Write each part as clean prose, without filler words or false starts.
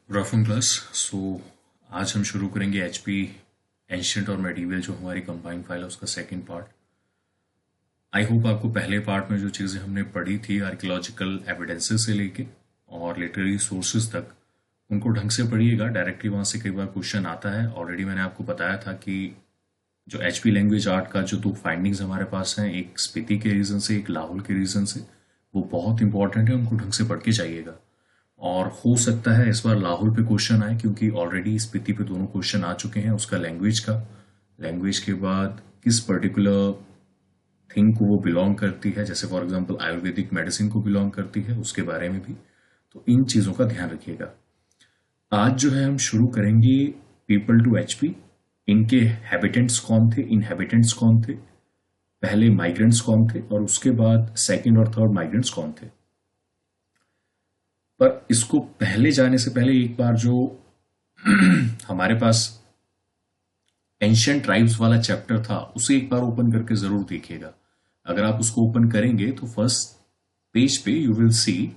Roughen class. सो आज हम शुरू करेंगे एचपी एंशियंट और मेडिवल जो हमारी कंबाइंड फाइल है उसका सेकंड पार्ट। आई होप आपको पहले पार्ट में जो चीज़ें हमने पढ़ी थी आर्कियोलॉजिकल एविडेंसेस से लेके और लिटरेरी सोर्सेज तक उनको ढंग से पढ़िएगा। डायरेक्टली वहाँ से कई बार क्वेश्चन आता है। ऑलरेडी मैंने आपको बताया था कि जो एचपी लैंग्वेज आर्ट का जो 2 फाइंडिंग्स हमारे पास हैं, एक स्पीति के रीज़न से, एक लाहौल के रीज़न से, वो बहुत इंपॉर्टेंट है, उनको ढंग से पढ़ के जाइएगा। और हो सकता है इस बार लाहौल पे क्वेश्चन आए क्योंकि ऑलरेडी स्पीति पे दोनों क्वेश्चन आ चुके हैं। उसका लैंग्वेज के बाद किस पर्टिकुलर थिंग को वो बिलोंग करती है, जैसे फॉर एग्जांपल आयुर्वेदिक मेडिसिन को बिलोंग करती है, उसके बारे में भी। तो इन चीज़ों का ध्यान रखिएगा। आज जो है हम शुरू करेंगे पीपल टू एचपी। इनके हैबिटेंट्स कौन थे, इनहैबिटेंट्स कौन थे, पहले माइग्रेंट्स कौन थे और उसके बाद सेकंड और थर्ड माइग्रेंट्स कौन थे। पर इसको पहले जाने से पहले एक बार जो हमारे पास एंशियंट ट्राइब्स वाला चैप्टर था उसे एक बार ओपन करके जरूर देखिएगा। अगर आप उसको ओपन करेंगे तो फर्स्ट पेज पे यू विल सी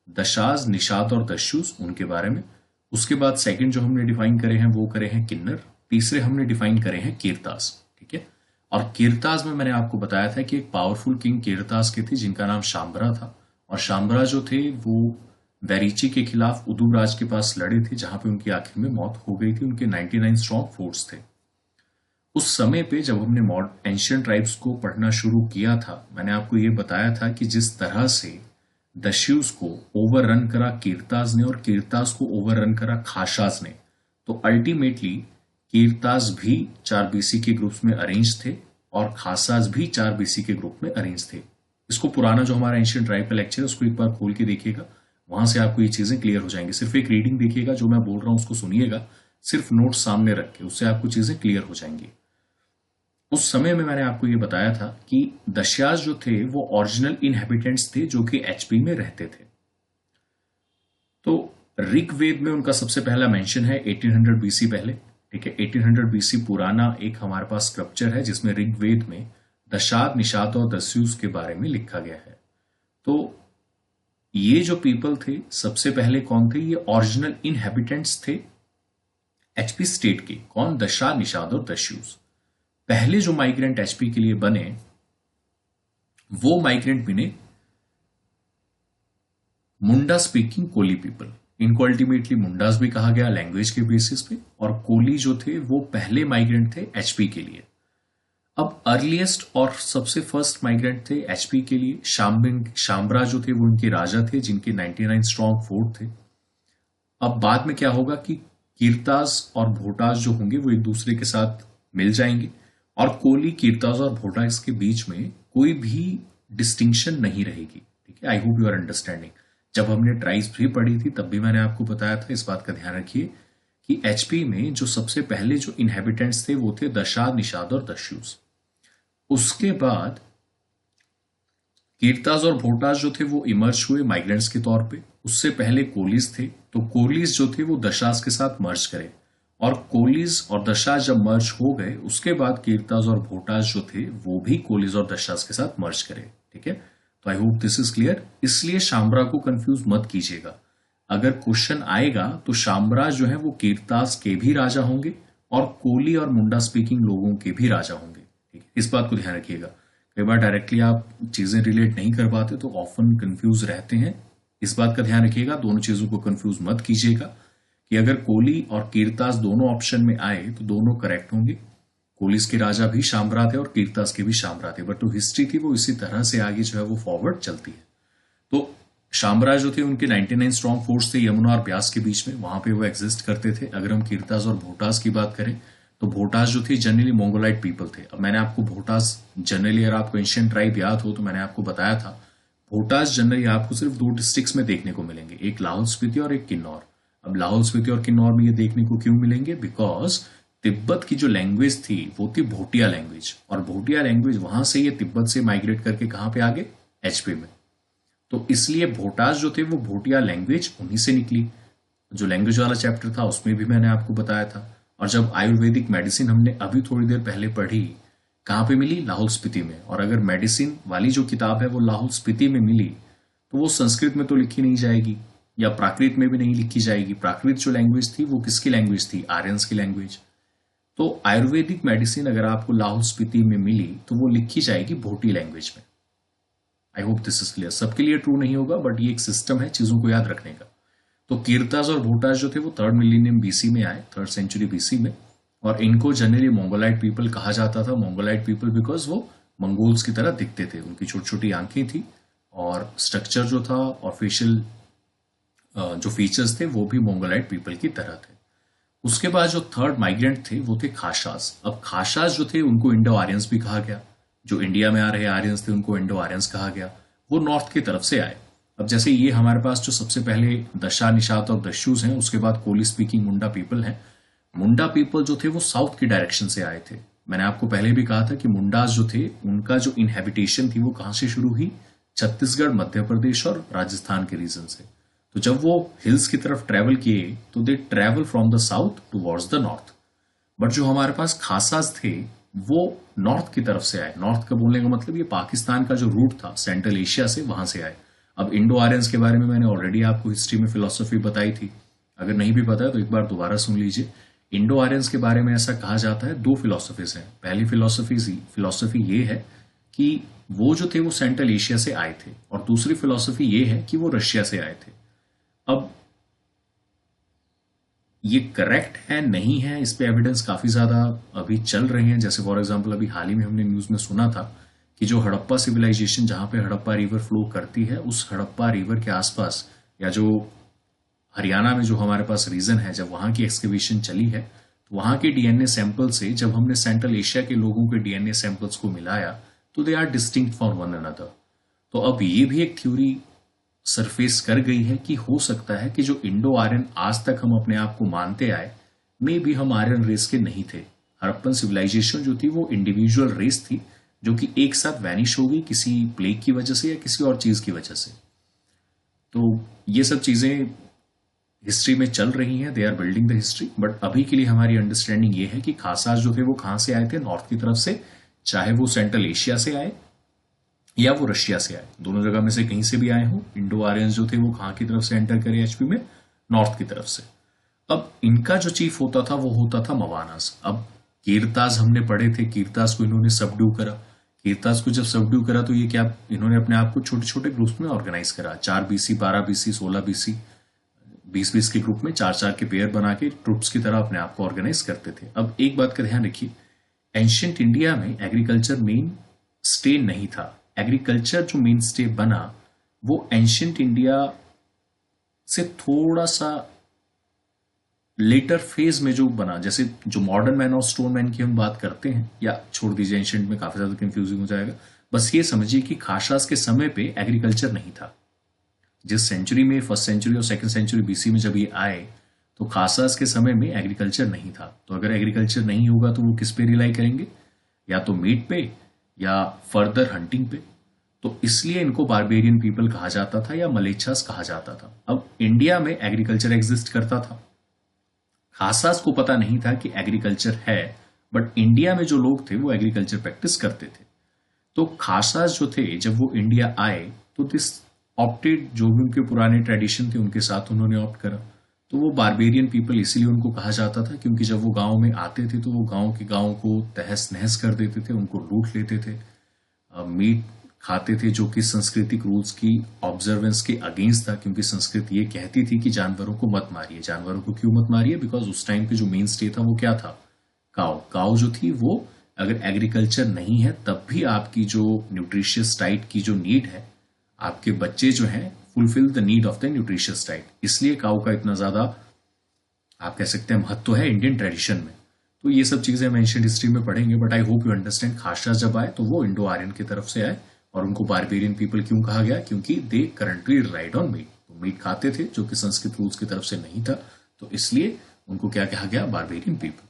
दशाज, निषाद और दस्युस, उनके बारे में। उसके बाद सेकंड जो हमने डिफाइन करे हैं वो करे हैं किन्नर। तीसरे हमने डिफाइन करे हैं कीरतास। ठीक है। और कीरतास में मैंने आपको बताया था कि एक पावरफुल किंग कीरतास के थे जिनका नाम शाम्बरा था। और शाम्बरा जो थे वो वेरिची के खिलाफ उदुबराज के पास लड़े थे, जहां पे उनकी आखिर में मौत हो गई थी। उनके 99 स्ट्रॉन्ग फोर्स थे। उस समय पे जब हमने एंशियंट ट्राइब्स को पढ़ना शुरू किया था, मैंने आपको ये बताया था कि जिस तरह से दस्युस को ओवररन करा कीरताज ने और कीरताज को ओवररन करा खाशाज ने, तो अल्टीमेटली कीरताज भी 4 बीसी के ग्रुप्स में अरेंज थे और खासाज भी 4 बीसी के ग्रुप में अरेंज थे। इसको पुराना जो हमारा एंशियंट ट्राइब का लेक्चर है उसको एक बार खोल के देखिएगा, वहां से आपको ये चीजें क्लियर हो जाएंगी। सिर्फ एक रीडिंग देखिएगा, जो मैं बोल रहा हूं उसको सुनिएगा, सिर्फ नोट सामने रख के, उससे आपको चीजें क्लियर हो जाएंगी। उस समय में मैंने आपको ये बताया था कि दश्यास जो थे वो ओरिजिनल इनहेबिटेंट्स थे जो कि एचपी में रहते थे। तो ऋग्वेद में उनका सबसे पहला मेंशन है 1800 बीसी पहले। ठीक है, 1800 बीसी पुराना एक हमारे पास स्क्रप्चर है जिसमें ऋग्वेद में दशाद, निषाद और दस्युस के बारे में लिखा गया है। तो ये जो पीपल थे सबसे पहले कौन थे, ये ओरिजिनल इनहेबिटेंट्स थे एचपी स्टेट के। कौन? दशाद, निषाद और दस्युस। पहले जो माइग्रेंट एचपी के लिए बने वो माइग्रेंट बने मुंडा स्पीकिंग कोली पीपल। इनको अल्टीमेटली मुंडास भी कहा गया लैंग्वेज के बेसिस पे। और कोली जो थे वो पहले माइग्रेंट थे एचपी के लिए। अब अर्लीस्ट और सबसे फर्स्ट माइग्रेंट थे एचपी के लिए शाम्बरा जो थे वो उनके राजा थे जिनके 99 स्ट्रॉन्ग फोर्ट थे। अब बाद में क्या होगा कि कीरताज और भोटास जो होंगे वो एक दूसरे के साथ मिल जाएंगे और कोली, कीरताज और भोटास के बीच में कोई भी डिस्टिंक्शन नहीं रहेगी। ठीक है, I hope you are understanding. जब हमने ट्राइब्स भी पढ़ी थी तब भी मैंने आपको बताया था, इस बात का ध्यान रखिए कि एचपी में जो सबसे पहले जो इनहेबिटेंट्स थे वो थे दशाद, निषाद और दस्युस। उसके बाद कीरताज और भोटास जो थे वो इमर्ज हुए माइग्रेंट्स के तौर पे। उससे पहले कोलीज थे, तो कोलीज जो थे वो दशास के साथ मर्ज करे और कोलीज और दशास जब मर्ज हो गए उसके बाद कीरताज और भोटास जो थे वो भी कोलीज और दशास के साथ मर्ज करे। ठीक है, तो आई होप दिस इज क्लियर। इसलिए शाम्बरा को कंफ्यूज मत कीजिएगा। अगर क्वेश्चन आएगा तो शाम्बरा जो है वो कीरतास के भी राजा होंगे और कोली और मुंडा स्पीकिंग लोगों के भी राजा होंगे। ठीक है, इस बात को ध्यान रखिएगा। कई बार डायरेक्टली आप चीजें रिलेट नहीं कर पाते तो ऑफन कंफ्यूज रहते हैं। इस बात का ध्यान रखिएगा, दोनों चीजों को कंफ्यूज मत कीजिएगा कि अगर कोली और कीरतास दोनों ऑप्शन में आए तो दोनों करेक्ट होंगे। कोलिस के राजा भी शाम्बरा थे और कीरतास के भी शाम्बरा थे, बट जो हिस्ट्री थी वो इसी तरह से आगे जो है वो फॉरवर्ड चलती है। तो शाम्बरा जो थे उनके 99 स्ट्रॉन्ग फोर्स थे यमुना और ब्यास के बीच में, वहां पे वो एग्जिस्ट करते थे। अगर हम कीरतास और भोटास की बात करें तो भोटास जो थे जनरली मोंगोलाइट पीपल थे। अब मैंने आपको भोटास जनरली, अगर आपको एंशियंट ट्राइब याद हो तो मैंने आपको बताया था भोटास जनरली आपको सिर्फ 2 डिस्ट्रिक्ट्स में देखने को मिलेंगे, एक लाहौल स्पीति और एक किन्नौर। अब लाहौल स्पीति और किन्नौर में ये देखने को क्यों मिलेंगे? बिकॉज तिब्बत की जो लैंग्वेज थी वो थी भोटिया लैंग्वेज, और भोटिया लैंग्वेज वहां से ये तिब्बत से माइग्रेट करके कहां पे आ गए? एचपी में। तो इसलिए भोटास जो थे वो भोटिया लैंग्वेज उन्हीं से निकली। जो लैंग्वेज वाला चैप्टर था उसमें भी मैंने आपको बताया था। और जब आयुर्वेदिक मेडिसिन हमने अभी थोड़ी देर पहले पढ़ी, कहां पे मिली? लाहौल स्पीति में। और अगर मेडिसिन वाली जो किताब है वो लाहौल स्पीति में मिली तो वो संस्कृत में तो लिखी नहीं जाएगी, या प्राकृत में भी नहीं लिखी जाएगी। प्राकृत जो लैंग्वेज थी वो किसकी लैंग्वेज थी? आर्यंस की लैंग्वेज। तो आयुर्वेदिक मेडिसिन अगर आपको लाहौल स्पीति में मिली तो वो लिखी जाएगी भोटी लैंग्वेज में। आई होप दिस इज क्लियर। सबके लिए ट्रू नहीं होगा, बट ये एक सिस्टम है चीजों को याद रखने का। तो कीर्ताज और भोटाज जो थे वो 3rd मिलेनियम बीसी में आए, 3rd सेंचुरी बीसी में, और इनको जनरली मंगोलाइट पीपल कहा जाता था। मंगोलाइट पीपल बिकॉज वो मंगोल्स की तरह दिखते थे, उनकी छोटी छोटी आंखें थी और स्ट्रक्चर जो था और फेशियल जो फीचर्स थे वो भी मंगोलाइट पीपल की तरह थे। उसके बाद जो 3rd माइग्रेंट थे वो थे खाशास। अब खाशास जो थे उनको इंडो आर्यंस भी कहा गया। जो इंडिया में आ रहे आर्यंस थे उनको इंडो आर्यंस कहा गया। वो नॉर्थ की तरफ से आए। अब जैसे ये हमारे पास जो सबसे पहले दशा, निषाद और दस्यूज हैं, उसके बाद कोली स्पीकिंग मुंडा पीपल हैं। मुंडा पीपल जो थे वो साउथ की डायरेक्शन से आए थे। मैंने आपको पहले भी कहा था कि मुंडास जो थे उनका जो इनहेबिटेशन थी वो कहां से शुरू हुई? छत्तीसगढ़, मध्य प्रदेश और राजस्थान के रीजन से। तो जब वो हिल्स की तरफ ट्रेवल किए तो they travel from the south towards the north. But जो हमारे पास खासास थे वो नॉर्थ की तरफ से आए। नॉर्थ का बोलने का मतलब ये पाकिस्तान का जो रूट था सेंट्रल एशिया से, वहां से आए। अब इंडो आर्यंस के बारे में मैंने ऑलरेडी आपको हिस्ट्री में फिलोसफी बताई थी। अगर नहीं भी पता है तो एक बार दोबारा सुन लीजिए। इंडो आर्यंस के बारे में ऐसा कहा जाता है 2 फिलोसफीज हैं। पहली फिलोसफी ये है कि वो जो थे वो सेंट्रल एशिया से आए थे, और दूसरी फिलोसफी ये है कि वो रशिया से आए थे। अब ये करेक्ट है नहीं है, इस पे एविडेंस काफी ज्यादा अभी चल रहे हैं। जैसे फॉर एग्जांपल अभी हाल ही में हमने न्यूज में सुना था कि जो हड़प्पा सिविलाइजेशन, जहां पे हड़प्पा रिवर फ्लो करती है, उस हड़प्पा रिवर के आसपास, या जो हरियाणा में जो हमारे पास रीजन है, जब वहां की एक्सकवेशन चली है तो वहां के डीएनए सैंपल से जब हमने सेंट्रल एशिया के लोगों के डीएनए सैंपल्स को मिलाया तो they are distinct from one another. तो अब ये भी एक थ्योरी सरफेस कर गई है कि हो सकता है कि जो इंडो आर्यन आज तक हम अपने आप को मानते आए, में भी हम आर्यन रेस के नहीं थे। हड़प्पन सिविलाइजेशन जो थी वो इंडिविजुअल रेस थी जो कि एक साथ वैनिश हो गई किसी प्लेग की वजह से या किसी और चीज की वजह से। तो ये सब चीजें हिस्ट्री में चल रही हैं, they are building the history. But अभी के लिए हमारी अंडरस्टैंडिंग ये है कि खासास जो थे वो कहां से आए थे? नॉर्थ की तरफ से, चाहे वो सेंट्रल एशिया से आए या वो रशिया से आए, दोनों जगह में से कहीं से भी आए हों। इंडो आर्यंस जो थे वो कहां की तरफ से एंटर करे एचपी में? नॉर्थ की तरफ से। अब इनका जो चीफ होता था वो होता था मवानास। अब कीरताज हमने पढ़े थे, कीरताज को इन्होंने सबड्यू करा। कीरताज को जब सबड्यू करा तो ये क्या, इन्होंने अपने आप को छोटे छोटे ग्रुप्स में ऑर्गेनाइज करा। 4 BC, 12 BC, 16 BC, 20 के ग्रुप में 4 के पेयर बना के ट्रुप्स की तरह अपने आप को ऑर्गेनाइज करते थे। अब एक बात का ध्यान रखिए, एंशियंट इंडिया में एग्रीकल्चर मेन स्टे नहीं था। एग्रीकल्चर जो मेन स्टे बना वो एंशियंट इंडिया से थोड़ा सा लेटर फेज में जो बना। जैसे जो मॉडर्न मैन और स्टोन मैन की हम बात करते हैं, या छोड़ दीजिए, एंशियंट में काफी ज्यादा कंफ्यूजिंग हो जाएगा। बस ये समझिए कि खाशास के समय पे एग्रीकल्चर नहीं था। जिस सेंचुरी में, 1st सेंचुरी और 2nd सेंचुरी बीसी में जब ये आए तो खासास के समय में एग्रीकल्चर नहीं था। तो अगर एग्रीकल्चर नहीं होगा तो वो किस पे रिलाई करेंगे? या तो मीट पे या फर्दर हंटिंग पे। तो इसलिए इनको बारबेरियन पीपल कहा जाता था या मलेच्छास कहा जाता था। अब इंडिया में एग्रीकल्चर एग्जिस्ट करता था, खासास को पता नहीं था कि एग्रीकल्चर है, बट इंडिया में जो लोग थे वो एग्रीकल्चर प्रैक्टिस करते थे। तो खासास जो थे जब वो इंडिया आए तो दिस ऑप्टेड, जो भी उनके पुराने ट्रेडिशन थे उनके साथ उन्होंने ऑप्ट करा। तो वो बारबेरियन पीपल इसीलिए उनको कहा जाता था क्योंकि जब वो गांव में आते थे तो वो गांव को तहस नहस कर देते थे, उनको लूट लेते थे, मीट खाते थे जो कि सांस्कृतिक रूल्स की ऑब्जर्वेंस के अगेंस्ट था। क्योंकि संस्कृति ये कहती थी कि जानवरों को मत मारिए। जानवरों को क्यों मत मारिए? बिकॉज उस टाइम पे जो मेन स्टे था वो क्या था? काव। काव जो थी वो अगर एग्रीकल्चर नहीं है तब भी आपकी जो न्यूट्रिशियस डाइट की जो नीड है, आपके बच्चे जो हैं fulfil the need of the nutritious diet. इसलिए काउ का इतना ज्यादा आप कह सकते हैं महत्व है इंडियन ट्रेडिशन में। तो ये सब चीजें हम एंशिएंट हिस्ट्री में पढ़ेंगे, but I hope you understand. खासा जब आए तो वो इंडो आर्यन की तरफ से आए, और उनको बारबेरियन पीपल क्यों कहा गया? क्योंकि दे करंटली रिलाइड ऑन मीट। तो मीट खाते थे जो कि संस्कृत रूल्स की तरफ से नहीं था, तो इसलिए उनको क्या कहा गया? Barbarian people.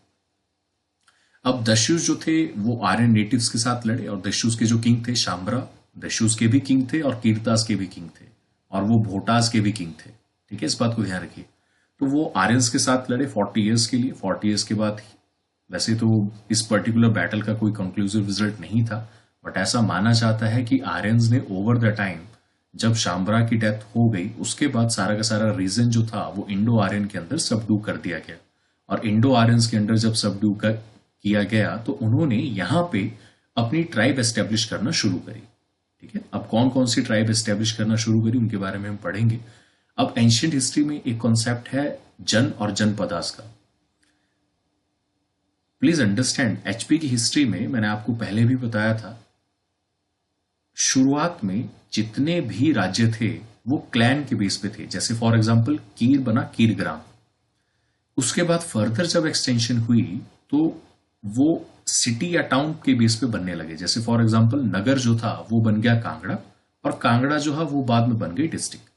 अब दस्युस जो थे वो आर्यन नेटिव्स के साथ लड़े, और दस्युस के जो किंग थे शाम्बरा, दस्युस के भी किंग थे और कीरतास के भी किंग थे, और वो भोटास के भी किंग थे। ठीक है, इस बात को ध्यान रखिए। तो वो आर्यंस के साथ लड़े 40 ईयर्स के लिए। 40 ईयर्स के बाद वैसे तो इस पर्टिकुलर बैटल का कोई कंक्लूसिव रिजल्ट नहीं था, बट ऐसा माना जाता है कि आर्यंस ने ओवर द टाइम जब शामबरा की डेथ हो गई उसके बाद सारा का सारा रीजन जो था वो इंडो आर्यन के अंदर सबडू कर दिया गया। और इंडो आर्यंस के अंदर जब सबडू किया गया तो उन्होंने यहां पे अपनी ट्राइब एस्टेब्लिश करना शुरू करी। ठीक है, अब कौन कौन सी ट्राइब एस्टेब्लिश करना शुरू करी उनके बारे में हम पढ़ेंगे। अब एंशियंट हिस्ट्री में एक कॉन्सेप्ट है जन और जनपदास का। प्लीज अंडरस्टैंड, एचपी की हिस्ट्री में मैंने आपको पहले भी बताया था, शुरुआत में जितने भी राज्य थे वो क्लैन के बेस पे थे। जैसे फॉर एग्जांपल कीर बना कीरग्राम, उसके बाद फर्दर जब एक्सटेंशन हुई तो वो सिटी या टाउन के बेस पे बनने लगे। जैसे फॉर एग्जांपल नगर जो था वो बन गया कांगड़ा, और कांगड़ा जो है वो बाद में बन गई district.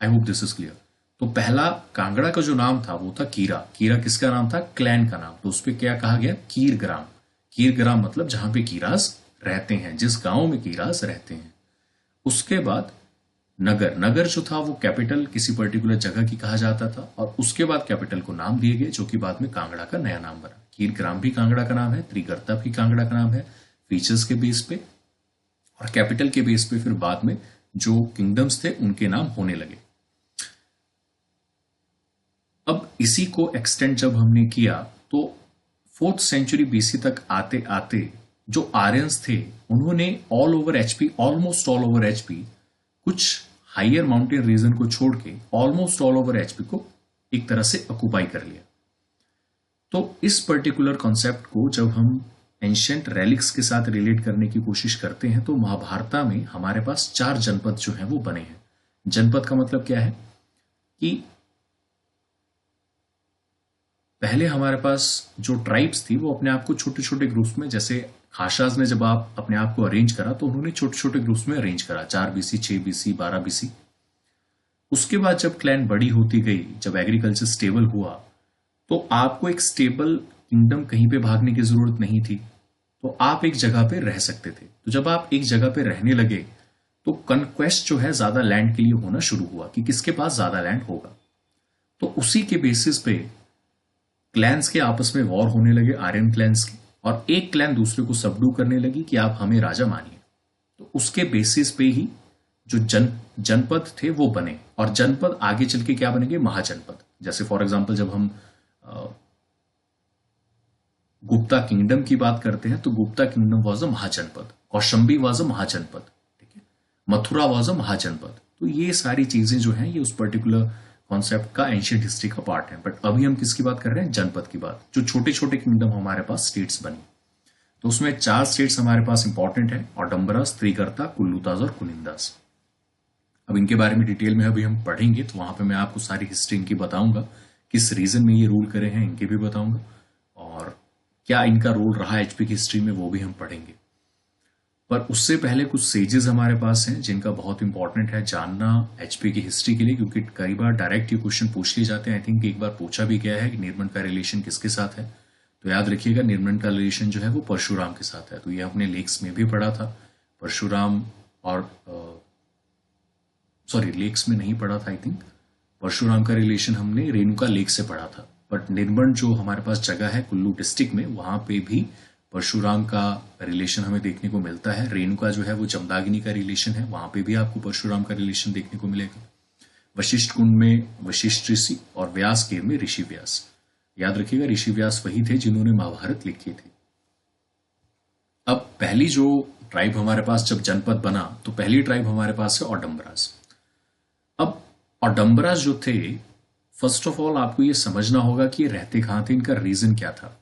I hope this is clear. तो पहला कांगड़ा का जो नाम था वो था कीरा। कीरा किसका नाम था? क्लैन का नाम। तो उस पर क्या कहा गया? कीरग्राम। कीरग्राम मतलब जहां पे कीरास रहते हैं, जिस गांव में कीरास रहते हैं। उसके बाद नगर, नगर जो था वो कैपिटल किसी पर्टिकुलर जगह की कहा जाता था, और उसके बाद कैपिटल को नाम दिए गए जो कि बाद में कांगड़ा का नया नाम बना। कीरग्राम भी कांगड़ा का नाम है, त्रिगर्ता भी कांगड़ा का नाम है, फीचर्स के बेस पे, और कैपिटल के बेस पे फिर बाद में जो किंगडम्स थे उनके नाम होने लगे। अब इसी को एक्सटेंड जब हमने किया तो 4th सेंचुरी बीसी तक आते आते जो आर्यंस थे उन्होंने all over HP, almost all over HP, कुछ हाइयर माउंटेन रीजन को छोड़ के ऑलमोस्ट ऑल ओवर एचपी को एक तरह से ऑक्युपाई कर लिया। तो इस पर्टिकुलर कॉन्सेप्ट को जब हम एंशिएंट रेलिक्स के साथ रिलेट करने की कोशिश करते हैं तो महाभारता में हमारे पास 4 जनपद जो हैं वो बने हैं। जनपद का मतलब क्या है कि पहले हमारे पास जो ट्राइब्स थी वो अपने आप को छोटे छोटे ग्रुप्स में, जैसे खाशाज ने जब आप अपने आप को अरेंज करा तो उन्होंने छोटे छोटे ग्रुप्स में अरेंज करा, 4 बीसी, 6 बीसी, 12 बीसी। उसके बाद जब क्लैन बड़ी होती गई, जब एग्रीकल्चर स्टेबल हुआ, तो आपको एक स्टेबल किंगडम कहीं पे भागने की जरूरत नहीं थी, तो आप एक जगह पे रह सकते थे। तो जब आप एक जगह पे रहने लगे तो कन्क्वेस्ट जो है ज्यादा लैंड के लिए होना शुरू हुआ कि किसके पास ज्यादा लैंड होगा। तो उसी के बेसिस पे क्लैंस के आपस में वॉर होने लगे, आर्यन क्लैंस के, और एक क्लैन दूसरे को सबडू करने लगी कि आप हमें राजा मानिए। तो उसके बेसिस पे ही जो जनपद थे वो बने, और जनपद आगे चल के क्या बनेंगे? महाजनपद। जैसे फॉर एग्जांपल जब हम गुप्ता किंगडम की बात करते हैं तो Gupta kingdom was a mahajanapada, Kaushambi was a mahajanapada, ठीक है, मथुरा वॉज अ महाजनपद। तो ये सारी चीजें जो हैं ये उस पर्टिकुलर कॉन्सेप्ट का एंशिएंट हिस्ट्री का पार्ट है। बट अभी हम किसकी बात कर रहे हैं? जनपद की बात। जो छोटे छोटे किंगडम हमारे पास स्टेट्स बनी, तो उसमें 4 स्टेट्स हमारे पास इंपॉर्टेंट है, औडंबरास, त्रिगर्ता, कुल्लूताज और कुनिंदास। अब इनके बारे में डिटेल में अभी हम पढ़ेंगे, तो वहां पे मैं आपको सारी हिस्ट्री इनकी बताऊंगा, किस रीजन में ये रूल करे हैं इनके भी बताऊंगा, और क्या इनका रोल रहा एचपी की हिस्ट्री में वो भी हम पढ़ेंगे। पर उससे पहले कुछ सेजेस हमारे पास हैं जिनका बहुत इंपॉर्टेंट है जानना एचपी की हिस्ट्री के लिए, क्योंकि कई बार डायरेक्ट ये क्वेश्चन पूछ लिए जाते हैं। आई थिंक एक बार पूछा भी गया है कि निर्मंड का रिलेशन किसके साथ है, तो याद रखिएगा निर्मंड का रिलेशन जो है वो परशुराम के साथ है। तो ये हमने लेक्स में भी पढ़ा था, परशुराम और सॉरी लेक्स में नहीं पढ़ा था, आई थिंक परशुराम का रिलेशन हमने रेणुका लेक से पढ़ा था। बट निर्मंड जो हमारे पास जगह है कुल्लू डिस्ट्रिक्ट में, वहां पे भी परशुराम का रिलेशन हमें देखने को मिलता है। रेणुका जो है वो जमदाग्नि का रिलेशन है, वहां पे भी आपको परशुराम का रिलेशन देखने को मिलेगा। वशिष्ठ कुंड में वशिष्ठ ऋषि और व्यास केव में ऋषि व्यास। याद रखिएगा ऋषि व्यास वही थे जिन्होंने महाभारत लिखी थी। अब पहली जो ट्राइब हमारे पास जब जनपद बना तो पहली ट्राइब हमारे पास है औडंबरास। अब औडंबरास जो थे, फर्स्ट ऑफ ऑल आपको ये समझना होगा कि ये रहते कहां थे, इनका रीजन क्या था।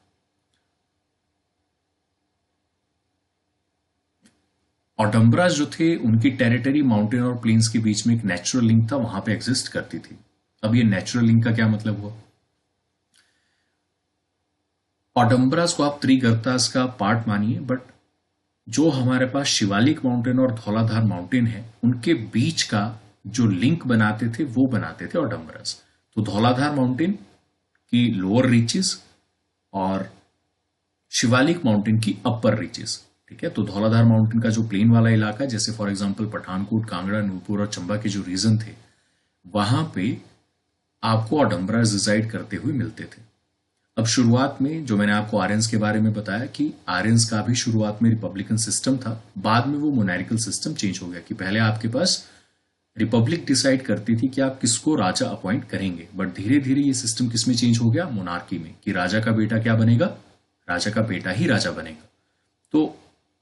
औडंबरास जो थे उनकी टेरिटरी माउंटेन और प्लेन्स के बीच में एक नेचुरल लिंक था, वहां पे एग्जिस्ट करती थी। अब ये नेचुरल लिंक का क्या मतलब हुआ? औडंबरास को आप त्रिगर्तास का पार्ट मानिए, बट जो हमारे पास शिवालिक माउंटेन और धौलाधार माउंटेन है उनके बीच का जो लिंक बनाते थे वो बनाते थे औडंबरास। तो धौलाधार माउंटेन की लोअर रीचेस और शिवालिक माउंटेन की अपर रीचेस, ठीक है। तो धौलाधार माउंटेन का जो प्लेन वाला इलाका, जैसे फॉर एग्जांपल पठानकोट, कांगड़ा, नूरपुर और चंबा के जो रीजन थे, वहां पे आपको औडंबरास डिसाइड करते हुए मिलते थे। अब शुरुआत में जो मैंने आपको आर्यंस के बारे में बताया कि आर्यंस का भी शुरुआत में रिपब्लिकन सिस्टम था, बाद में वो मोनारिकल सिस्टम चेंज हो गया कि पहले आपके पास रिपब्लिक डिसाइड करती थी कि आप किसको राजा अपॉइंट करेंगे, बट धीरे धीरे ये सिस्टम किस में चेंज हो गया, मोनार्की में, कि राजा का बेटा क्या बनेगा, राजा का बेटा ही राजा बनेगा। तो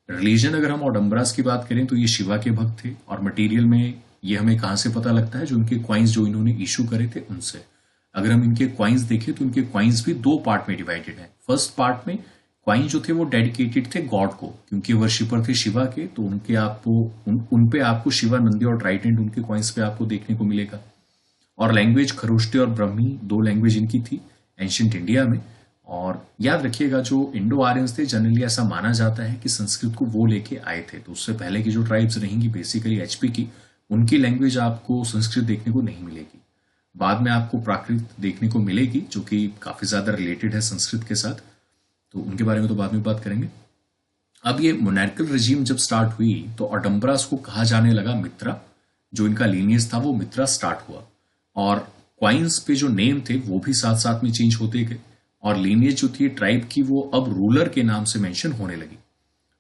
रिलीजन अगर हम ऑडम्बरास की बात करें तो ये शिवा के भक्त थे, और मटेरियल में ये हमें कहां से पता लगता है, जो उनके क्वाइंस जो इन्होंने इशू करे थे उनसे। अगर हम इनके क्वाइंस देखें तो इनके क्वाइंस भी दो पार्ट में डिवाइडेड है। फर्स्ट पार्ट में क्वाइन जो थे वो डेडिकेटेड थे गॉड को, क्योंकि वर्शिपर थे शिवा के, तो उनके आपको उन पे आपको शिवा, नंदी और ट्राइडेंट उनके क्वाइंस पे आपको देखने को मिलेगा। और लैंग्वेज खरोष्टे और ब्रह्मी दो लैंग्वेज इनकी थी एंशियंट इंडिया में। और याद रखिएगा जो इंडो आर्यंस थे, जनरली ऐसा माना जाता है कि संस्कृत को वो लेके आए थे, तो उससे पहले की जो ट्राइब्स रहेंगी बेसिकली एचपी की, उनकी लैंग्वेज आपको संस्कृत देखने को नहीं मिलेगी। बाद में आपको प्राकृत देखने को मिलेगी जो कि काफी ज्यादा रिलेटेड है संस्कृत के साथ, तो उनके बारे में तो बाद में बात करेंगे। अब ये मोनार्कल रिजीम जब स्टार्ट हुई तो ऑडम्बरास को कहा जाने लगा मित्रा, जो इनका लीनियज था वो मित्रा स्टार्ट हुआ, और क्वाइंस पे जो नेम थे वो भी साथ साथ में चेंज होते गए, और लीनियज जो थी ट्राइब की वो अब रूलर के नाम से मेंशन होने लगी।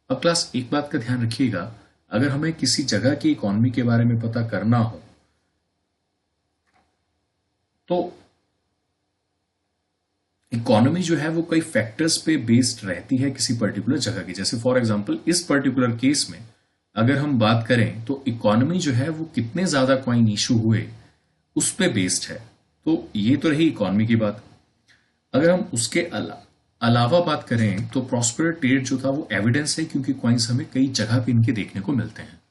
अब क्लास एक बात का ध्यान रखिएगा, अगर हमें किसी जगह की इकोनॉमी के बारे में पता करना हो तो इकोनॉमी जो है वो कई फैक्टर्स पे बेस्ड रहती है किसी पर्टिकुलर जगह की। जैसे फॉर एग्जांपल इस पर्टिकुलर केस में अगर हम बात करें तो इकोनॉमी जो है वो कितने ज्यादा कॉइन इशू हुए उस पे बेस्ड है। तो ये तो रही इकोनॉमी की बात। अगर हम उसके अलावा बात करें तो प्रॉस्पेर ट्रेड जो था वो एविडेंस है, क्योंकि कॉइन्स हमें कई जगह पे इनके देखने को मिलते हैं।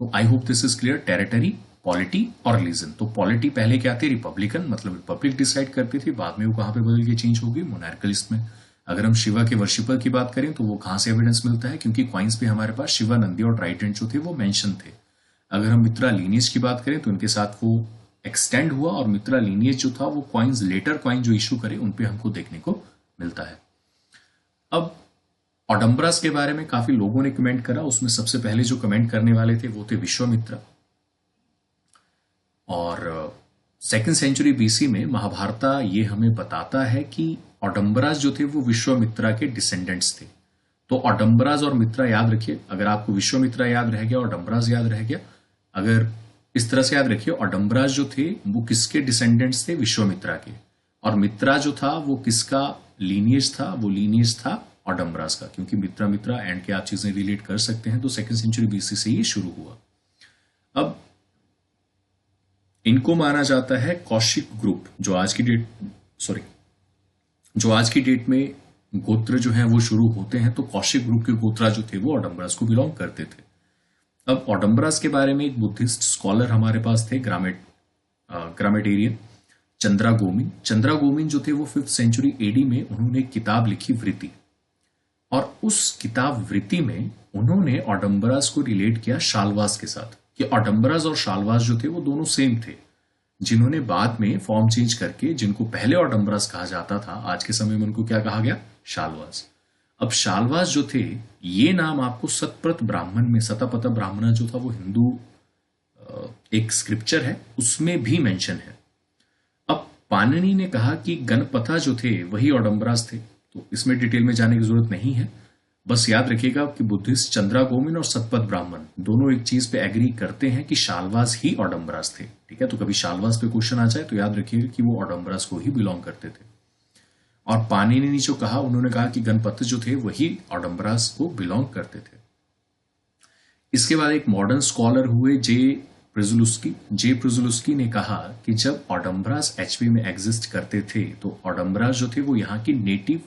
तो आई hope this is clear. Territory, polity और रिलीजन। तो पॉलिटी पहले क्या थी, रिपब्लिकन, मतलब रिपब्लिक डिसाइड करती थी, बाद में वो कहां पे बदल के चेंज होगी, मोनार्कलिस्ट में। अगर हम शिवा के वर्शिपर की बात करें तो वो कहां से एविडेंस मिलता है, क्योंकि क्वाइंस पे हमारे पास शिवा, नंदी और ट्राइडेंट जो थे वो मेंशन थे। अगर हम मित्रा लीनियज की बात करें तो उनके साथ वो एक्सटेंड हुआ, और मित्रा लीनियज जो था वो क्वाइंस, लेटर क्वाइन जो इशू करे उन पे हमको देखने को मिलता है। अब ऑडम्बरास के बारे में काफी लोगों ने कमेंट करा, उसमें सबसे पहले जो कमेंट करने वाले थे वो थे विश्वामित्र। और 2nd सेंचुरी बीसी में महाभारता ये हमें बताता है कि ऑडम्बरास जो थे वो विश्वामित्रा के डिसेंडेंट्स थे। तो ऑडम्बरास और मित्रा याद रखिए, अगर आपको विश्वामित्रा याद रह गया, ऑडम्बरास याद रह गया, अगर इस तरह से याद रखिए, ऑडम्बरास जो थे वो किसके डिसेंडेंट्स थे, विश्वामित्रा के, और मित्रा जो था वो किसका लीनियज था, वो लीनियज था ऑडम्बरास का, क्योंकि मित्रा मित्रा एंड के आप चीजें रिलेट कर सकते हैं। तो 2nd सेंचुरी बीसी से ये शुरू हुआ। अब इनको माना जाता है कौशिक ग्रुप, जो आज की डेट में गोत्र जो है वो शुरू होते हैं। तो कौशिक ग्रुप के गोत्रा जो थे वो ऑडम्बरास को बिलोंग करते थे। अब ऑडम्बरास के बारे में एक बुद्धिस्ट स्कॉलर हमारे पास थे, ग्रामेटेरियन चंद्रागोमिन जो थे वो 5th सेंचुरी एडी में उन्होंने एक किताब लिखी वृत्ति, और उस किताब वृत्ति में उन्होंने ऑडम्बरास को रिलेट किया शालवास के साथ, कि ऑडम्बरास और शालवास जो थे वो दोनों सेम थे, जिन्होंने बाद में फॉर्म चेंज करके, जिनको पहले ऑडम्बरास कहा जाता था, आज के समय में उनको क्या कहा गया, शालवास। अब शालवास जो थे ये नाम आपको सतपथ ब्राह्मण में, सतापथ ब्राह्मण जो था वो हिंदू एक स्क्रिप्चर है उसमें भी मेंशन है। अब पाणिनि ने कहा कि गणपथा जो थे वही ऑडम्बरास थे, तो इसमें डिटेल में जाने की जरूरत नहीं है। बस याद रखिएगा कि बुद्धिस्ट चंद्रागोमिन और सतपथ ब्राह्मण दोनों एक चीज पे एग्री करते हैं कि शालवास ही ऑडम्बरास थे। ठीक है, तो कभी शालवास पे क्वेश्चन आ जाए तो याद रखिएगा कि वो ऑडम्बरास को ही बिलोंग करते थे। और पाणिनि ने जो कहा, उन्होंने कहा कि गणपत जो थे वही ऑडम्बरास को बिलोंग करते थे। इसके बाद एक मॉडर्न स्कॉलर हुए जे प्रिजुलुस्की ने कहा कि जब ऑडम्बरास एचपी में एग्जिस्ट करते थे तो ऑडम्बरास जो थे वो यहाँ की नेटिव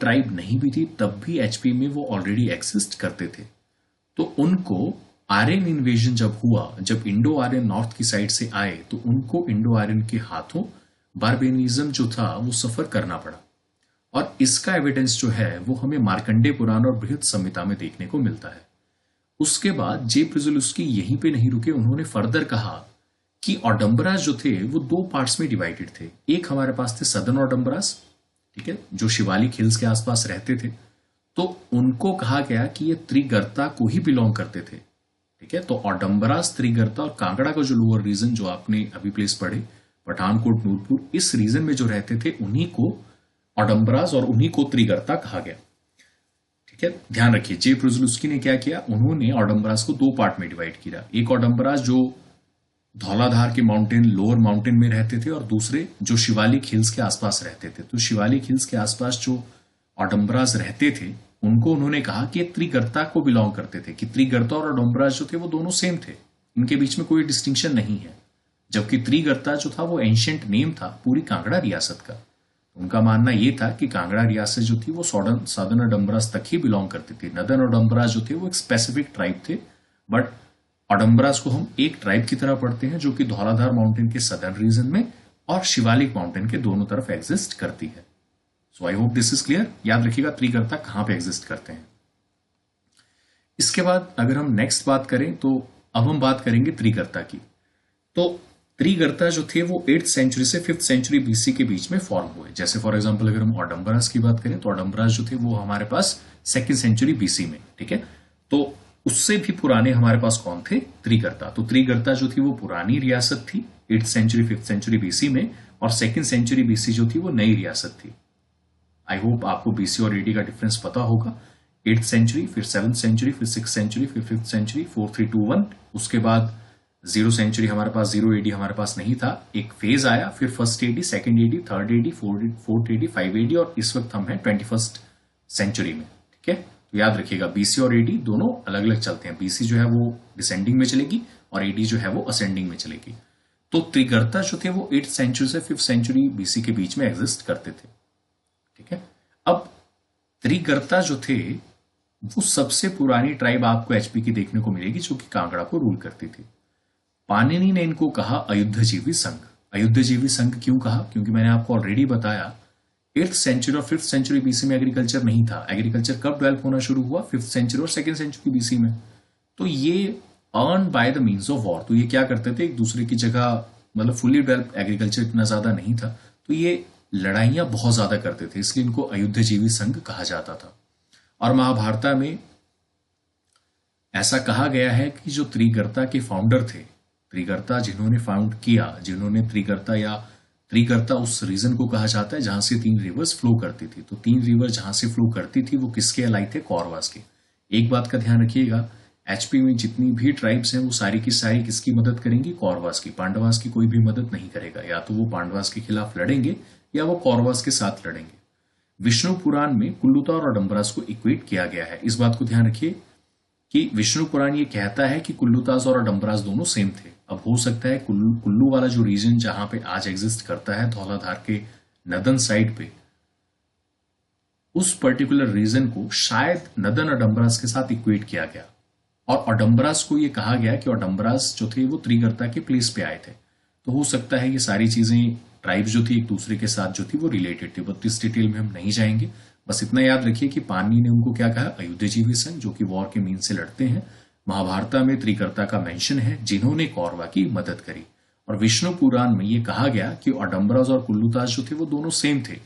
ट्राइब नहीं भी थी, तब भी एचपी में वो ऑलरेडी एग्जिस्ट करते थे। तो उनको आर्यन इन्वेजन जब हुआ, जब इंडो आर्यन नॉर्थ की साइड से आए, तो उनको इंडो आर्यन के हाथों बार्बेनिज्म जो था वो सफर करना पड़ा। और इसका एविडेंस जो है वो हमें मार्कंडे पुराण और बृहद संहिता में देखने को मिलता है। उसके बाद जे प्रिजुलुस्की यहीं पे नहीं रुके, उन्होंने फर्दर कहा कि ऑडम्बरास जो थे वो दो पार्ट्स में डिवाइडेड थे। एक हमारे पास थे सदर्न ऑडम्बरास, ठीक है, जो शिवालिक हिल्स के आसपास रहते थे, तो उनको कहा गया कि ये त्रिगर्ता को ही बिलोंग करते थे। ठीक है, तो ऑडम्बरास, त्रिगर्ता और कांगड़ा का जो लोअर रीजन जो आपने अभी प्लेस पढ़े, पठानकोट, नूरपुर, इस रीजन में जो रहते थे उन्हीं को ऑडम्बरास और उन्हीं को त्रिगर्ता कहा गया। ठीक है, ध्यान रखिए जे प्रिजुलुस्की ने क्या किया, उन्होंने ऑडम्बरास को दो पार्ट में डिवाइड किया। एक ऑडम्बरास जो धौलाधार के माउंटेन, लोअर माउंटेन में रहते थे, और दूसरे जो शिवालिक हिल्स के आसपास रहते थे। तो शिवालिक हिल्स के आसपास जो ओडम्बरास रहते थे, उनको उन्होंने कहा कि त्रिगर्ता को बिलोंग करते थे, कि त्रिगर्ता और ओडम्बरास जो थे वो दोनों सेम थे, इनके बीच में कोई डिस्टिंक्शन नहीं है। जबकि त्रिगर्ता जो था वो एंशियंट नेम था पूरी कांगड़ा रियासत का। उनका मानना यह था कि कांगड़ा रियासत जो थी वो सदर्न ओडम्बरास तक ही बिलोंग करती थी। नदर्न ओडम्बरास जो थे वो एक स्पेसिफिक ट्राइब थे, बट ओडम्बरास को हम एक ट्राइब की तरह पढ़ते हैं जो कि धौलाधार माउंटेन के सदर्न रीजन में और शिवालिक माउंटेन के दोनों तरफ एग्जिस्ट करती है। So I hope this is clear. याद रखिएगा त्रिगर्ता कहां पे एग्जिस्ट करते हैं। इसके बाद अगर हम नेक्स्ट बात करें तो अब हम बात करेंगे त्रिगर्ता की। तो त्रिगर्ता जो थे वो 8th सेंचुरी से 5th सेंचुरी बीसी के बीच में फॉर्म हुए। जैसे फॉर एग्जांपल अगर हम ओडम्बरास की बात करें तो ओडम्बरास जो थे वो हमारे पास 2nd सेंचुरी बीसी में, ठीक है। तो उससे भी पुराने हमारे पास कौन थे? त्रिगर्ता। तो त्रिगर्ता जो थी वो पुरानी रियासत थी 8th century 5th century BC में, और 2nd सेंचुरी बीसी जो थी वो नई रियासत थी। आई होप आपको बीसी और एडी का डिफरेंस पता होगा। 8th सेंचुरी, फिर 7th सेंचुरी, फिर 6th सेंचुरी, फिर 5th सेंचुरी, 4 3 2 1। उसके बाद 0 सेंचुरी हमारे पास, 0 एडी हमारे पास नहीं था, एक फेज आया, फिर 1st AD, 2nd AD, 3rd AD, 4th AD, 5 AD, और इस वक्त हम हैं 21st सेंचुरी में, ठीक है। तो याद रखिएगा बीसी और एडी दोनों अलग अलग चलते हैं। बीसी जो है वो डिसेंडिंग में चलेगी और एडी जो है वो असेंडिंग में चलेगी। तो त्रिगर्ता जो थे वो 8th सेंचुरी से 5th सेंचुरी बीसी के बीच में एग्जिस्ट करते थे, ठीक है। अब त्रिगर्ता जो थे वो सबसे पुरानी ट्राइब आपको एचपी की देखने को मिलेगी जो कि कांगड़ा को रूल करती थी। पाणिनि ने इनको कहा अयुद्धजीवी संघ। अयुद्धजीवी संघ क्यों कहा? क्योंकि मैंने आपको ऑलरेडी बताया 8th सेंचुरी और 5th सेंचुरी बीसी में एग्रीकल्चर नहीं था। एग्रीकल्चर कब डेवलप होना शुरू हुआ? 5th सेंचुरी और 2nd सेंचुरी बीसी में। तो ये earn by the means of war. तो ये क्या करते थे, एक दूसरे की जगह, मतलब फुल्ली डेवलप एग्रीकल्चर इतना ज्यादा नहीं था, तो ये लड़ाइयां बहुत ज्यादा करते थे, इसलिए इनको अयुद्धजीवी संघ कहा जाता था। और महाभारत में ऐसा कहा गया है कि जो त्रिगर्ता के फाउंडर थे, त्रिगर्ता जिन्होंने फाउंड किया, जिन्होंने त्रिगर्ता, या त्रिगर्ता उस रीजन को कहा जाता है जहां से 3 रिवर्स फ्लो करती थी। तो 3 रिवर जहां से फ्लो करती थी वो किसके अलाई थे? कौरवास के। एक बात का ध्यान रखिएगा, एचपी में जितनी भी ट्राइब्स हैं वो सारी की सारी किसकी मदद करेंगी? कौरवास की। पांडवास की कोई भी मदद नहीं करेगा। या तो वो पांडवास के खिलाफ लड़ेंगे या वो कौरवास के साथ लड़ेंगे। विष्णु पुराण में कुल्लूता और ओडम्बरास को इक्वेट किया गया है। इस बात को ध्यान रखिए कि विष्णु पुराण ये कहता है कि कुल्लूतास और ओडम्बरास दोनों सेम थे। अब हो सकता है कुल्लू वाला जो रीजन जहां पे आज एग्जिस्ट करता है धौलाधार के नदन साइड पे, उस पर्टिकुलर रीजन को शायद नदन ओडम्बरास के साथ इक्वेट किया गया, और ओडम्बरास को ये कहा गया कि ओडम्बरास जो थे वो त्रिगर्ता के प्लेस पे आए थे। तो हो सकता है ये सारी चीजें, ट्राइब्स जो थी एक दूसरे के साथ जो थी वो रिलेटेड थी, बट इस डिटेल में हम नहीं जाएंगे। बस इतना याद रखिए कि पाणिनि ने उनको क्या कहा? अयुद्धजीवी संघ, जो कि वॉर के मीन से लड़ते हैं। महाभारत में त्रिगर्ता का मेंशन है जिन्होंने कौरवा की मदद करी, और विष्णु पुराण में यह कहा गया कि ओडम्बरास और कुल्लूतास जो थे वो दोनों सेम थे।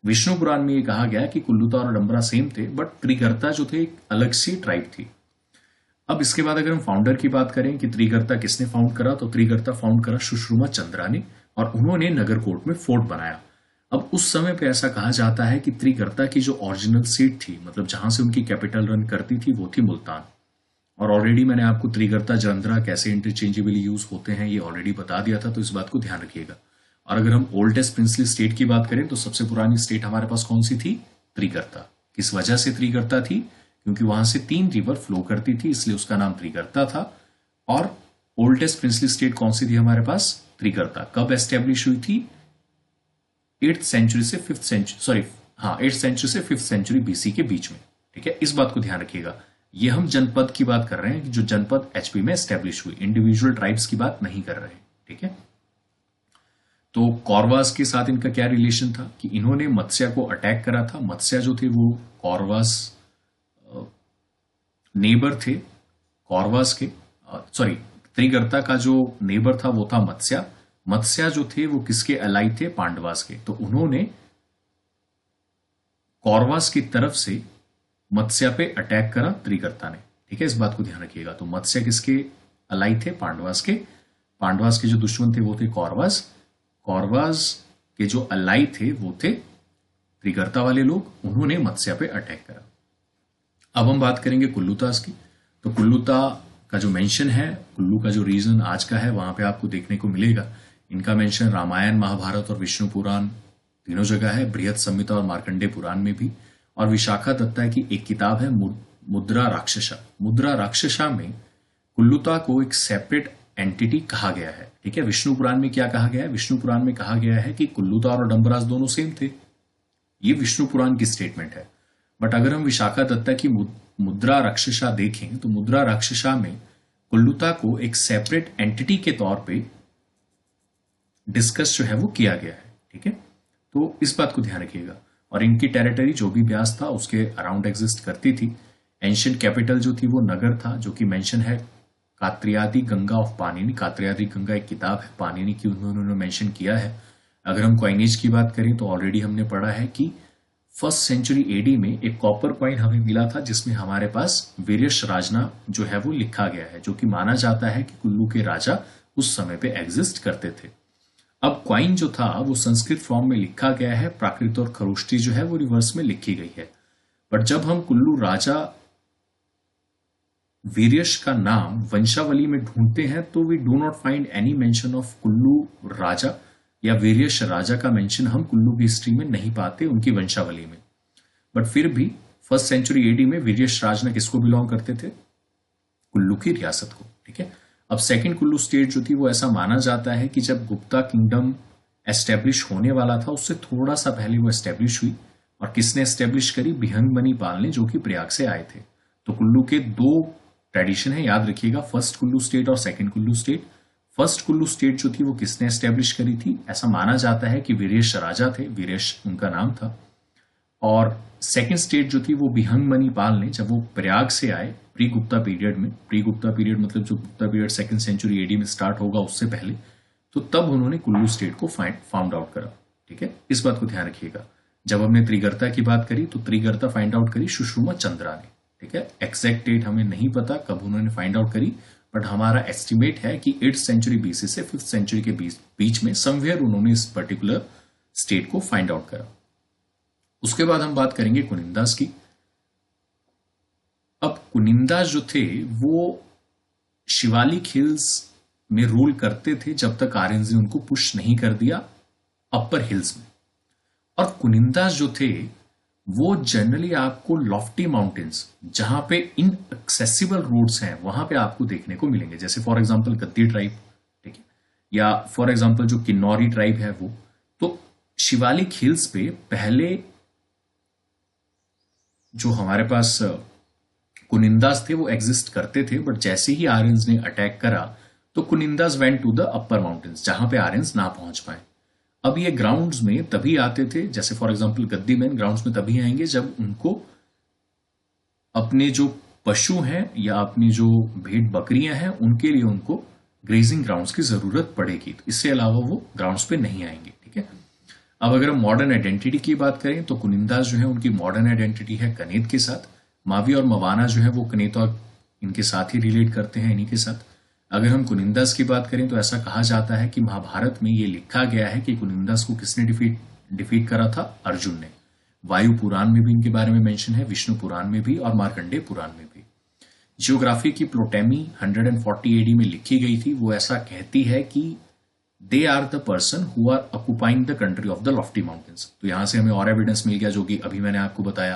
विष्णु पुराण में यह कहा गया कि कुल्लूता और ओडम्बरा सेम थे, बट त्रिगर्ता जो थे एक अलग सी ट्राइब थी। अब इसके बाद अगर हम फाउंडर की बात करें कि त्रिगर्ता किसने फाउंड करा, तो त्रिगर्ता फाउंड करा सुश्रुमा चंद्रा ने, और उन्होंने नगरकोट में फोर्ट बनाया। अब उस समय पे ऐसा कहा जाता है कि त्रिगर्ता की जो ओरिजिनल सीट थी, मतलब जहां से उनकी कैपिटल रन करती थी, वो थी मुल्तान। और ऑलरेडी मैंने आपको त्रिगर्ता जलंधरा कैसे इंटरचेंजेबली यूज होते हैं ये ऑलरेडी बता दिया था, तो इस बात को ध्यान रखिएगा। और अगर हम ओल्डेस्ट प्रिंसली स्टेट की बात करें तो सबसे पुरानी स्टेट हमारे पास कौन सी थी? त्रिगर्ता। किस वजह से त्रिगर्ता थी? क्योंकि वहां से 3 रिवर फ्लो करती थी, इसलिए उसका नाम त्रिगर्ता था। और ओल्डेस्ट प्रिंसली स्टेट कौन सी थी हमारे पास? त्रिगर्ता। कब एस्टेब्लिश हुई थी? 8th सेंचुरी से 5th सेंचुरी, 8th सेंचुरी से 5th सेंचुरी बीसी के बीच में, ठीक है। इस बात को ध्यान रखिएगा। ये हम जनपद की बात कर रहे हैं कि जो जनपद एचपी में एस्टेब्लिश हुई, इंडिविजुअल ट्राइब्स की बात नहीं कर रहे हैं, ठीक है। तो कौरवास के साथ इनका क्या रिलेशन था कि इन्होंने मत्स्या को अटैक करा था। मत्स्या जो थे वो कौरवास नेबर थे, कौरवास के, सॉरी, त्रिगर्ता का जो नेबर था वो था मत्स्या। मत्स्या जो थे वो किसके अलाई थे? पांडवास के। तो उन्होंने कौरवास की तरफ से मत्स्या पे अटैक करा त्रिगर्ता ने, ठीक है। इस बात को ध्यान रखिएगा। तो मत्स्या किसके अलाई थे? पांडवास के। पांडवास के जो दुश्मन थे वो थे कौरवास। कौरवास के जो अलाई थे वो थे त्रिगर्ता वाले लोग, उन्होंने मत्स्या पे अटैक करा। अब हम बात करेंगे कुल्लूतास की। तो कुल्लूता का जो मेंशन है, कुल्लू का जो रीजन आज का है, वहां पे आपको देखने को मिलेगा। इनका मेंशन रामायण, महाभारत और विष्णु पुराण तीनों जगह है, बृहत संहिता और मार्कंडेय पुराण में भी। और विशाखा दत्ता की एक किताब है मुद्रा राक्षसा। मुद्रा राक्षसा में कुल्लुता को एक सेपरेट एंटिटी कहा गया है। ठीक है, विष्णु पुराण में क्या कहा गया है? विष्णु पुराण में कहा गया है कि कुल्लुता और डम्बराज दोनों सेम थे। ये विष्णु पुराण की स्टेटमेंट है। बट अगर हम विशाखा दत्ता की मुद्रा राक्षसा देखें तो मुद्रा राक्षसा में कुल्लुता को एक सेपरेट एंटिटी के तौर पे डिस्कस जो है वो किया गया है। ठीक है, तो इस बात को ध्यान रखिएगा। और इनकी टेरिटरी जो भी ब्यास था उसके अराउंड एग्जिस्ट करती थी। एंशियंट कैपिटल जो थी वो नगर था, जो कि मेंशन है कात्रियादि गंगा ऑफ पाणिनि। कात्रियादि गंगा एक किताब है पाणिनि की, उन्होंने मेंशन किया है। अगर हम कॉइनेज की बात करें तो ऑलरेडी हमने पढ़ा है कि 1st सेंचुरी एडी में एक कॉपर कॉइन हमें मिला था जिसमें हमारे पास वीरेश राजना जो है वो लिखा गया है, जो कि माना जाता है कि कुल्लू के राजा उस समय पे एग्जिस्ट करते थे। अब क्वाइन जो था वो संस्कृत फॉर्म में लिखा गया है, प्राकृत और खरोष्टी जो है वो रिवर्स में लिखी गई है। बट जब हम कुल्लू राजा वीरेश का नाम वंशावली में ढूंढते हैं तो we do not find any mention of Kullu raja या वीरेश राजा का मेंशन हम कुल्लू की हिस्ट्री में नहीं पाते उनकी वंशावली में। बट फिर भी 1st सेंचुरी एडी में वीरेश राजना किसको बिलोंग करते थे? कुल्लू की रियासत को। ठीक है, अब सेकंड कुल्लू स्टेट जो थी वो ऐसा माना जाता है कि जब गुप्ता किंगडम एस्टेब्लिश होने वाला था उससे थोड़ा सा पहले वो एस्टेब्लिश हुई। और किसने एस्टेब्लिश करी? बिहंग मनी पाल ने, जो कि प्रयाग से आए थे। तो कुल्लू के दो ट्रेडिशन है, याद रखिएगा, फर्स्ट कुल्लू स्टेट और second Kullu state. First Kullu state जो थी वो किसने एस्टेब्लिश करी थी? ऐसा माना जाता है कि वीरेश राजा थे, वीरेश उनका नाम था। और सेकंड स्टेट जो थी वो बिहंग मनी पाल ने, जब वो प्रयाग से आए प्री गुप्ता पीरियड में, प्री गुप्ता पीरियड मतलब जो Gupta period 2nd century AD में स्टार्ट होगा उससे पहले, तो तब उन्होंने कुल्लू स्टेट को फाउंड आउट करा। ठीक है, इस बात को ध्यान रखिएगा। जब हमने त्रिगर्ता की बात करी तो त्रिगर्ता फाइंड आउट करी सुषुमा चंद्रा ने। ठीक है, एग्जैक्ट डेट हमें नहीं पता कब उन्होंने फाइंड आउट करी, बट हमारा एस्टिमेट है कि 8th सेंचुरी बीसी से 5th सेंचुरी के बीच में समवेयर उन्होंने इस पर्टिकुलर स्टेट को फाइंड आउट करा। उसके बाद हम बात करेंगे कुनिंदास की। अब कुनिंदास जो थे वो शिवालिक हिल्स में रूल करते थे जब तक आर्यंस ने उनको पुश नहीं कर दिया अपर हिल्स में। और कुनिंदास जो थे वो जनरली आपको लॉफ्टी माउंटेन्स जहां पे इनएक्सेसिबल रोड्स हैं वहां पे आपको देखने को मिलेंगे, जैसे फॉर एग्जांपल गद्दी ट्राइब। ठीक है, या फॉर एग्जांपल जो किन्नौरी ट्राइब है वो। तो शिवालिक हिल्स पे पहले जो हमारे पास कुनिंदास थे वो एग्जिस्ट करते थे, बट जैसे ही आर्यंस ने अटैक करा तो Kunindas went to the upper mountains जहां पे आर्यंस ना पहुंच पाए। अब ये ग्राउंड्स में तभी आते थे, जैसे for example Gaddi man grounds में तभी आएंगे जब उनको अपने जो पशु हैं या अपनी जो भेड़ बकरियां हैं उनके लिए उनको ग्रेजिंग ग्राउंड्स की जरूरत पड़ेगी। तो इससे अलावा वो ग्राउंड्स पे नहीं आएंगे। ठीक है, अब अगर हम मॉडर्न आइडेंटिटी की बात करें तो कुनिंदास जो है उनकी मॉडर्न आइडेंटिटी है कनेत के साथ। मावी और मवाना जो है वो कनेत और इनके साथ ही रिलेट करते हैं, इन्हीं के साथ। अगर हम कुनिंदास की बात करें तो ऐसा कहा जाता है कि महाभारत में ये लिखा गया है कि कुनिंदास को किसने डिफीट करा था? अर्जुन ने। वायु पुराण में भी इनके बारे में मेंशन है, विष्णु पुराण में भी और मार्कंडेय पुराण में भी। जियोग्राफी की प्लोटेमी 140 एडी में लिखी गई थी। वो ऐसा कहती है कि they are the person who are occupying the country of the lofty mountains. तो यहां से हमें और एविडेंस मिल गया, जो कि अभी मैंने आपको बताया।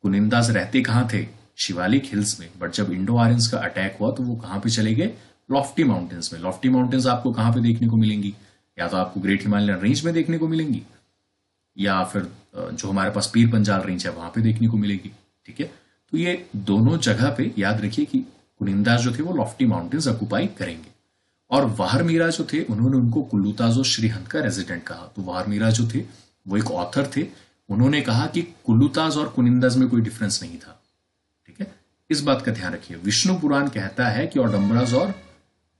कुनिंदास रहते कहां थे? शिवालिक हिल्स में। बट जब इंडो आर्यंस का अटैक हुआ तो वो कहां पे चले गए? लॉफ्टी माउंटेन्स में। लॉफ्टी माउंटेन्स आपको कहां पे देखने को मिलेंगी? या तो आपको ग्रेट हिमालयन रेंज में देखने को मिलेंगी, या फिर जो हमारे पास पीर पंजाल रेंज है वहां पे देखने को मिलेगी। ठीक है, तो ये दोनों जगह पे याद रखिए कि कुनिंदास जो थे वो लॉफ्टी माउंटेन्स ऑक्युपाई करेंगे। और वाहरमीरा जो थे उन्होंने उनको कुल्लूताज और श्रीहंत का रेजिडेंट कहा। तो वाहरमीरा जो थे वो एक ऑथर थे, उन्होंने कहा कि कुल्लूताज और कुनिंदास में कोई डिफरेंस नहीं था। ठीक है, इस बात का ध्यान रखिए। विष्णु पुराण कहता है कि ओडम्बराज और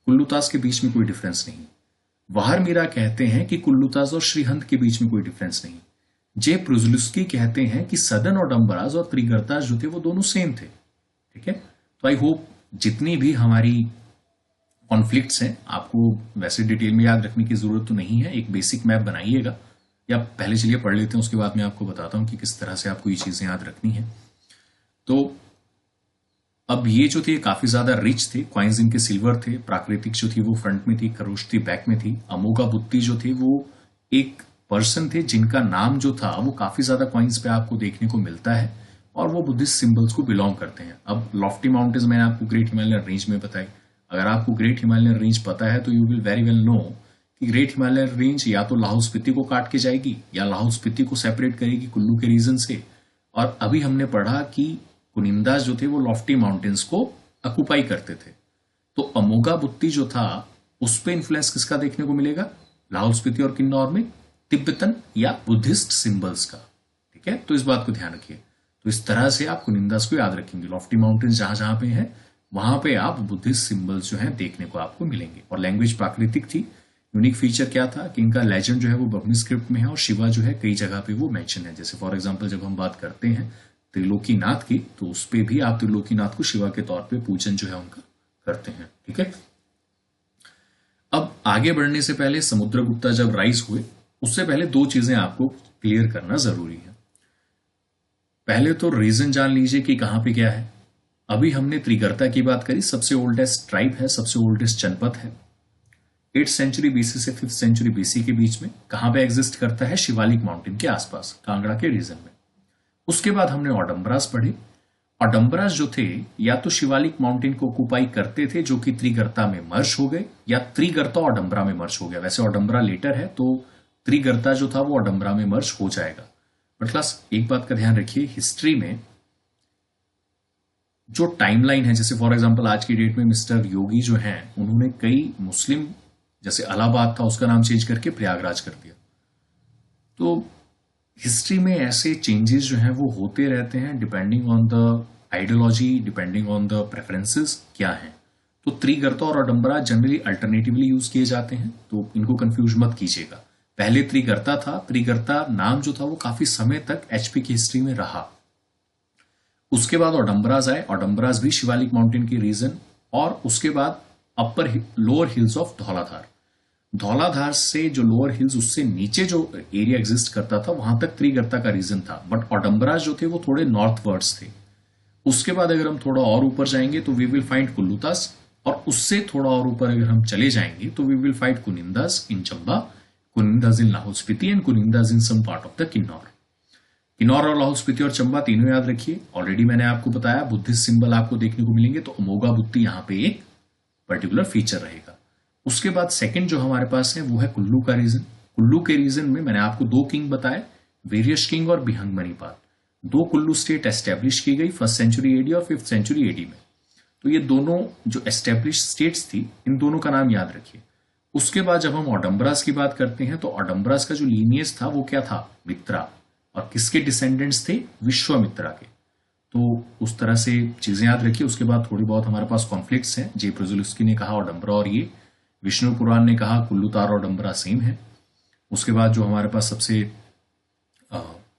कुल्लूताज के बीच में कोई डिफरेंस नहीं। वाहरमीरा कहते हैं कि कुल्लूताज और श्रीहंत के बीच में कोई डिफरेंस नहीं। जे प्रुजलुस्की कहते हैं कि सदन ओडम्बराज और त्रिगर्ताज जो थे वो दोनों सेम थे। ठीक है, तो आई होप जितनी भी हमारी कॉन्फ्लिक्ट्स हैं आपको वैसे डिटेल में याद रखने की जरूरत तो नहीं है। एक बेसिक मैप बनाइएगा, या पहले चलिए पढ़ लेते हैं, उसके बाद मैं आपको बताता हूं कि किस तरह से आपको ये चीजें याद रखनी है। तो अब ये जो थे काफी ज्यादा रिच थे, कॉइन्स इनके सिल्वर थे, प्राकृतिक जो थी वो फ्रंट में थी, खरोष्टी बैक में थी। अमोघा बुत्ती जो थे वो एक पर्सन थे जिनका नाम जो था वो काफी ज्यादा कॉइन्स पे आपको देखने को मिलता है और वो बुद्धिस्ट सिंबल्स को बिलोंग करते हैं। अब लॉफ्टी माउंटेन्स मैंने आपको ग्रेट हिमालयन रेंज में बताई। अगर आपको ग्रेट हिमालयन रेंज पता है तो you will very well know कि ग्रेट हिमालयन रेंज या तो लाहौल स्पीति को काट के जाएगी या लाहौल स्पीति को सेपरेट करेगी कुल्लू के रीजन से। और अभी हमने पढ़ा कि कुनिंदाज जो थे वो लॉफ्टी माउंटेन्स को ऑक्युपाई करते थे। तो अमोघा बुत्ती जो था उस पर इंफ्लुएंस किसका देखने को मिलेगा? लाहौल स्पीति और किन्नौर में तिब्बतन या बुद्धिस्ट सिंबल्स का। ठीक है, तो इस बात को ध्यान रखिए। तो इस तरह से आप कुनिंदाज को याद रखेंगे। लॉफ्टी माउंटेन्स जहां जहां पे हैं वहां पे आप बुद्धिस्ट सिंबल्स जो है देखने को आपको मिलेंगे। और लैंग्वेज प्राकृतिक थी। यूनिक फीचर क्या था कि इनका लेजेंड जो है वो बर्मी स्क्रिप्ट में है और शिवा जो है कई जगह पे वो मेंशन है। जैसे फॉर एग्जांपल जब हम बात करते हैं त्रिलोकीनाथ की तो उस पे भी आप त्रिलोकीनाथ को शिवा के तौर पे पूजन जो है उनका करते हैं। ठीक है, अब आगे बढ़ने से पहले समुद्रगुप्ता जब राइज हुए उससे पहले दो चीजें आपको क्लियर करना जरूरी है। पहले तो रीजन जान लीजिए कि कहां पे क्या है। अभी हमने त्रिगर्ता की बात करी, सबसे ओल्डेस्ट ट्राइब है, सबसे ओल्डेस्ट जनपद है। 8th सेंचुरी बीसी से 5th सेंचुरी बीसी के बीच में कहां पे एग्जिस्ट करता है? शिवालिक माउंटेन के आसपास, कांगड़ा के रीजन में। उसके बाद हमने ओडम्बरास पढ़े। ओडम्बरास जो थे या तो शिवालिक माउंटेन को ऑक्युपाई करते थे जो कि त्रिगर्ता में मर्ज हो गए, या त्रिगर्ता ओडम्बरा में मर्ज हो गया। वैसे ओडम्बरा लेटर है तो त्रिगर्ता जो था वो ओडम्बरा में मर्ज हो जाएगा। बट क्लास एक बात का ध्यान रखिए, हिस्ट्री में जो टाइमलाइन है, जैसे फॉर एग्जांपल आज की डेट में मिस्टर योगी जो हैं उन्होंने कई मुस्लिम, जैसे इलाहाबाद था उसका नाम चेंज करके प्रयागराज कर दिया। तो हिस्ट्री में ऐसे चेंजेस जो हैं वो होते रहते हैं depending on the ideology, depending on the preferences क्या हैं। तो त्रिगर्ता और ओडम्बरा जनरली अल्टरनेटिवली यूज किए जाते हैं, तो इनको कंफ्यूज मत कीजिएगा। पहले त्रिगर्ता था, त्रिगर्ता नाम जो था वो काफी समय तक एचपी की हिस्ट्री में रहा। उसके बाद ओडम्बराज आए, ओडम्बराज भी शिवालिक माउंटेन की रीजन, और उसके बाद upper lower hills of Dhauladhar. Dhauladhar से जो लोअर हिल्स उससे नीचे जो एरिया एग्जिस्ट करता था वहां तक त्रिगर्ता का रीजन था। बट ओडम्बराज जो थे वो थोड़े नॉर्थवर्ड्स थे। उसके बाद अगर हम थोड़ा और ऊपर जाएंगे तो वी विल फाइंड कुल्लूतास, और उससे थोड़ा और ऊपर अगर हम चले जाएंगे तो we will find Kunindas in Chamba, Kunindas in Lahaul Spiti and Kunindas in some part of the Kinnaur. Kinnaur और लाहौल स्पीति और चंबा तीनों याद रखिए। ऑलरेडी मैंने आपको बताया बुद्धिस्ट सिंबल आपको देखने को मिलेंगे, तो अमोघा बुत्ती यहाँ पे एक पर्टिकुलर फीचर रहेगा। उसके बाद सेकंड जो हमारे पास है वो है कुल्लू का रीजन। कुल्लू के रीजन में मैंने आपको दो किंग बताए, वेरियस किंग और बिहंग मणिपाल। दो कुल्लू स्टेट एस्टेब्लिश की गई 1st सेंचुरी एडी और 5th सेंचुरी एडी में। तो ये दोनों जो एस्टेब्लिश स्टेट्स थी इन दोनों का नाम याद रखिए। उसके बाद जब हम ओडम्बरास की बात करते हैं तो ओडम्बरास का जो लीनियज था वो क्या था? मित्रा। और किसके डिसेंडेंट्स थे? विश्वामित्रा के। तो उस तरह से चीजें याद रखिए। उसके बाद थोड़ी बहुत हमारे पास कॉन्फ्लिक्ट्स हैं। जे प्रोजुलिस्की ने कहा ओडम्बरा और ये, विष्णु पुराण ने कहा कुल्लूतार और ओडम्बरा सेम है। उसके बाद जो हमारे पास सबसे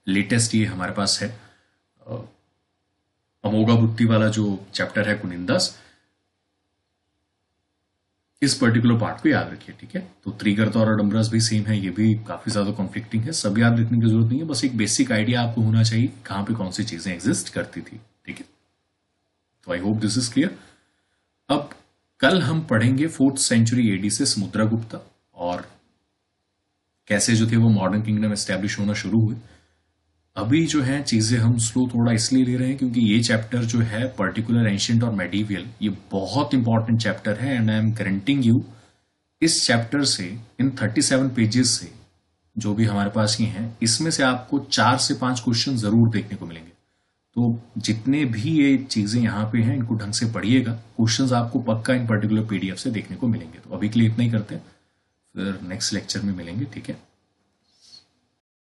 लेटेस्ट ये हमारे पास है अमोघा बुत्ती वाला जो चैप्टर है कुनिंदास, इस पर्टिकुलर पार्ट को याद रखिए। ठीक है, तो त्रिगर्ता और ओडम्बरास भी सेम है, ये भी काफी ज्यादा कॉन्फ्लिक्टिंग है। सब याद रखने की जरूरत नहीं है, बस एक बेसिक आइडिया आपको होना चाहिए कहां पे कौन सी चीजें एग्जिस्ट करती थी। ठीक है, तो आई होप दिस इज क्लियर। अब कल हम पढ़ेंगे 4th सेंचुरी एडी से समुद्रगुप्ता और कैसे जो थे वो मॉडर्न किंगडम एस्टेब्लिश होना शुरू हुए। अभी जो है चीजें हम स्लो थोड़ा इसलिए ले रहे हैं क्योंकि ये चैप्टर जो है पर्टिकुलर एंशिएंट और मेडिवियल, ये बहुत इंपॉर्टेंट चैप्टर है। And I am guaranteeing you इस चैप्टर से, इन 37 पेजेस से जो भी हमारे पास ये हैं, इसमें से आपको 4 से 5 क्वेश्चन जरूर देखने को मिलेंगे। तो जितने भी ये चीजें यहाँ पे हैं इनको ढंग से पढ़िएगा। क्वेश्चंस आपको पक्का इन पर्टिकुलर पीडीएफ से देखने को मिलेंगे। तो अभी के लिए इतना ही करते हैं, फिर नेक्स्ट लेक्चर में मिलेंगे। ठीक है।